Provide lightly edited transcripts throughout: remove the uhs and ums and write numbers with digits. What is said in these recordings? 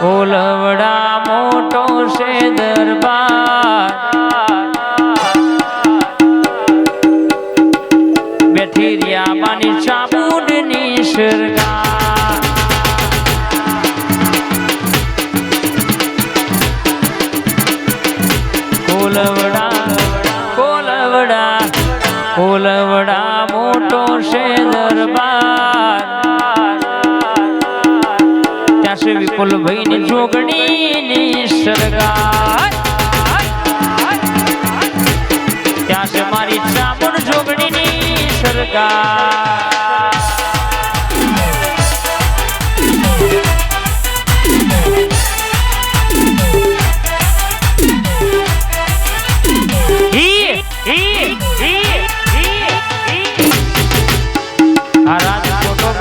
કોલવડા મોટો છે દરબાર બેઠી રહ્યા બાની ચામુંડની સરકાર કોલવડા મોટો છે દરબાર ત્યાં છે વિપુલભાઈ ની જોગણીની સરકાર ત્યાં છે મારી ચામુંડ જોગણીની સરકાર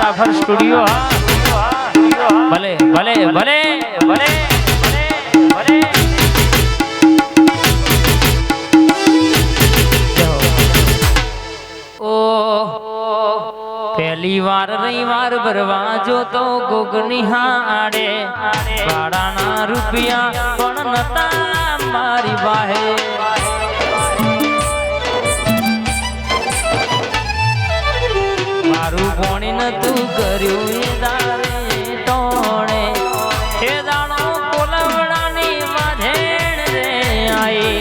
ફોટોગ્રાફર સ્ટુડિયો ભલે ભલે ભલે ભલે ભલે ઓ પહેલી વાર રવિવાર ભરવા જોતો ગોગની હાડે ભાડાના રૂપિયા પણ નતા મારી વાહે મારું કોણી નતું કર્યું એ દારે ટોણે એ દાણો કોલવડાની માધેણ રે આઈ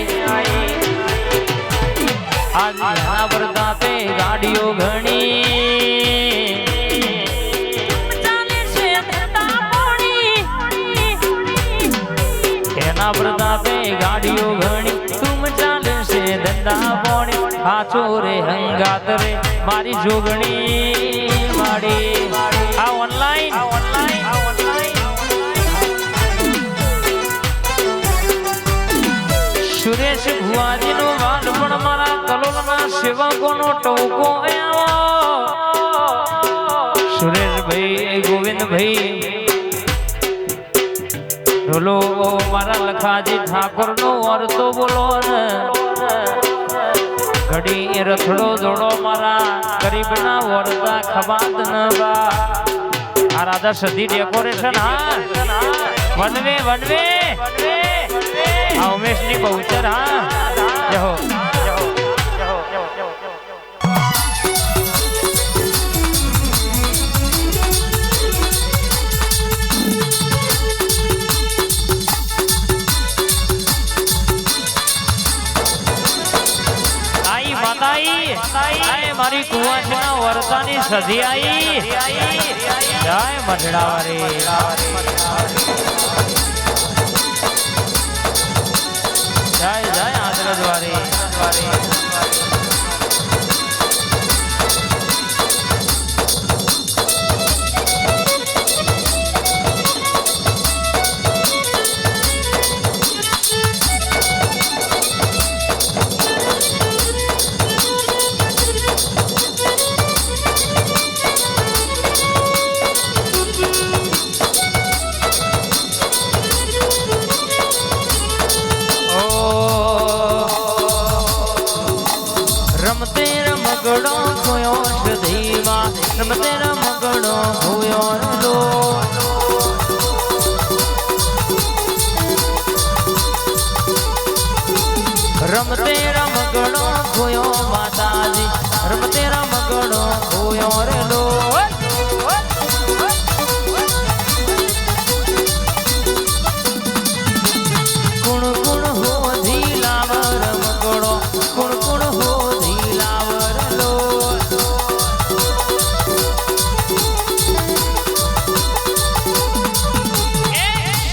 આજ ના પ્રતાપે ગાડીઓ ઘણી ચાલે છે ધંધા પોણી એના પ્રતાપે ગાડીઓ ઘણી તુમ ચાલે છે ધંધા પોણી હાચો રે હંગાત રે મારી જોગણી માડી આ ઓનલાઈન સુરેશ ભુવાજી નો વાલ પણ મારા કલોલના સેવકોનો ટોકો આવો સુરેશભાઈ ગોવિંદભાઈ ઢોલો મારા લખાજી ઠાકોર નો વર્તો બોલો ને ઘડી રથડો જોડો મારા ગરીબના વરદા ખબાત નવા આ રાધા સધી ડેકોરેશન હા વનવે વનવે આ ઉમેશની બહુચર હા જહો મારી કુવાસના વર્તાની સધી આઈ જય મઢડાવારી જય જય આદરજવારી રમતે રમગડો ખોયો સધીમાં રમતે રમગડો ખોયો લો રમતે રમગડો ખોયો માતાજી રમતે રમગડો ખોયો રે લો કુણ કુણ હોધી લાવ રમગડો કુણ કુણ હોધી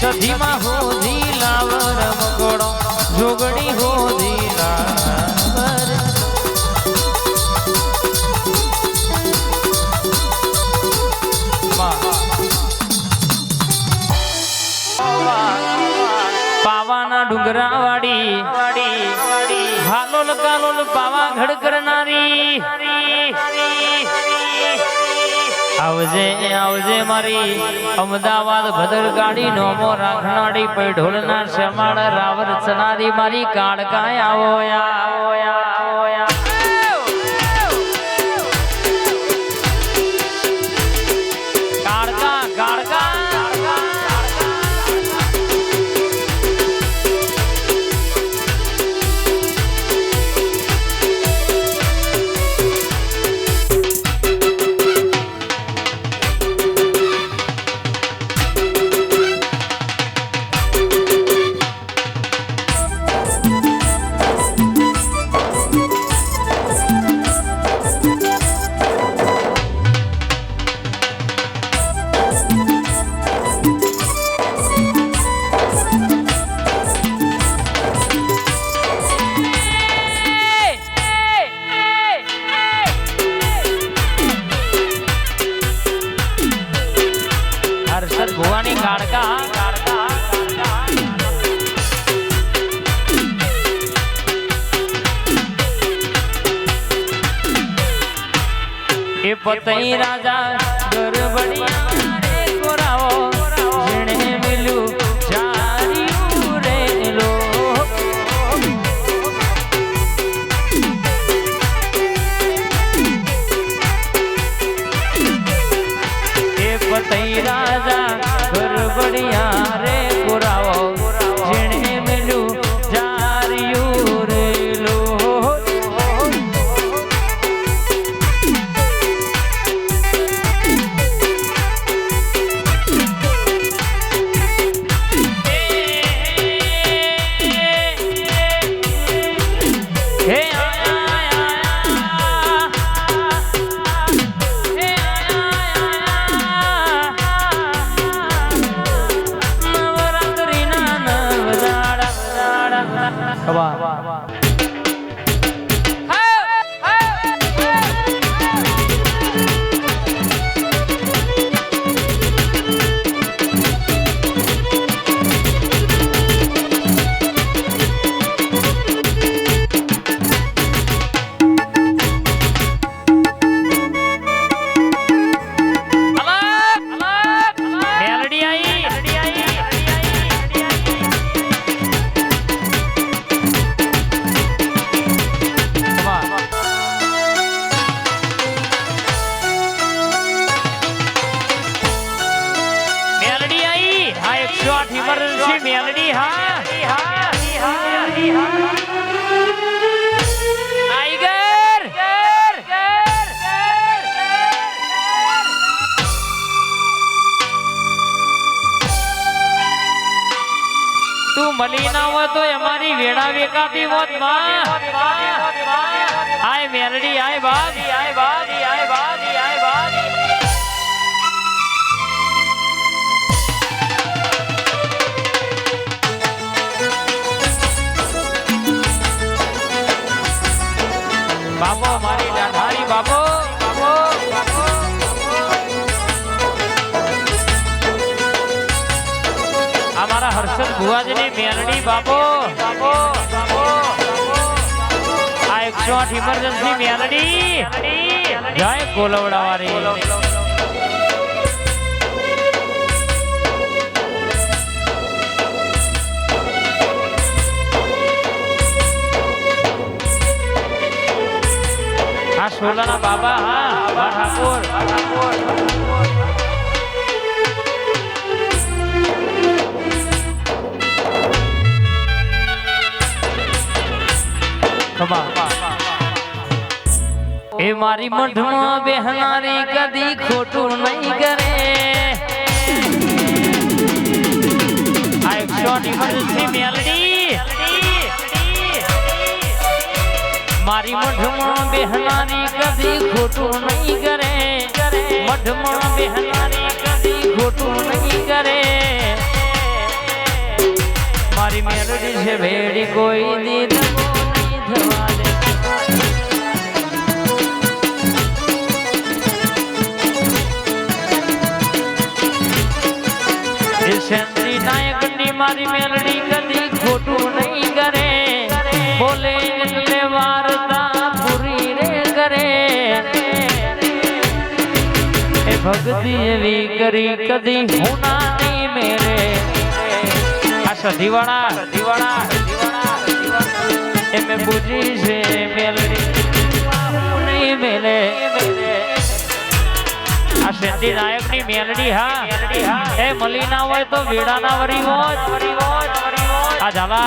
સધીમાં હોધી લાવ રમગડો જોગણી હોધી લાવ પાવાના ડુંગરા વાડી હાલોલ કાલોલ પાવાગઢ કરનારી આવજે આવજે મારી અમદાવાદ ભદર ગાડી નોમો રાખનાડી પૈઢોલના શમાળ રાવર ચનારી મારી કાળકાય આવો પતઈ રાજા ગરબડિયા રે કોરાવો જેણે મિલ્યું ચાર્યું રે લો એ પતઈ રાજા ગરબડિયા રે કોરાવો જેણે મિલ્યું ચાર્યું રે લો इमरजेंसी मेलडी टाइगर तू मली ना हो तो हमारी वेड़ा वेकाती मौत मां आए मेलडी आए बागी आए बागी आए बागी आए बागी बाबो मारी डाढारी बाबो बाबो हमारा हर्षद बुआजी ने मेलडी बाबो बाबो आ 108 इमरजेंसी मेलडी जय कोलवड़ा वाली सोलाना बाबा हाँ ठाकुर ए मारी मढ़मा बेहनारी कदी खोटू नहीं करे 108 इमरजेंसी मेलडी मारी मढ़मा बेहनारी कदी खोटू नहीं करे मढ़मा बेहनारी कदी खोटू नहीं करे मारी मेलडी से भेड़ी कोई दीद नहीं धवा दे सेंद्री नायक नी मारी मेलडी कदी खोटू नहीं करे बोले इतने वारता पूरी रे करे ए भक्ति एवी करी कदी होना नहीं मेरे आशा दीवाना ए मैं बुझी से मेलडी नहीं मेले आ सेंद्री नायक नी मेलडी हाँ ए मलीना होय तो वीड़ा ना वरी वोज आ जाला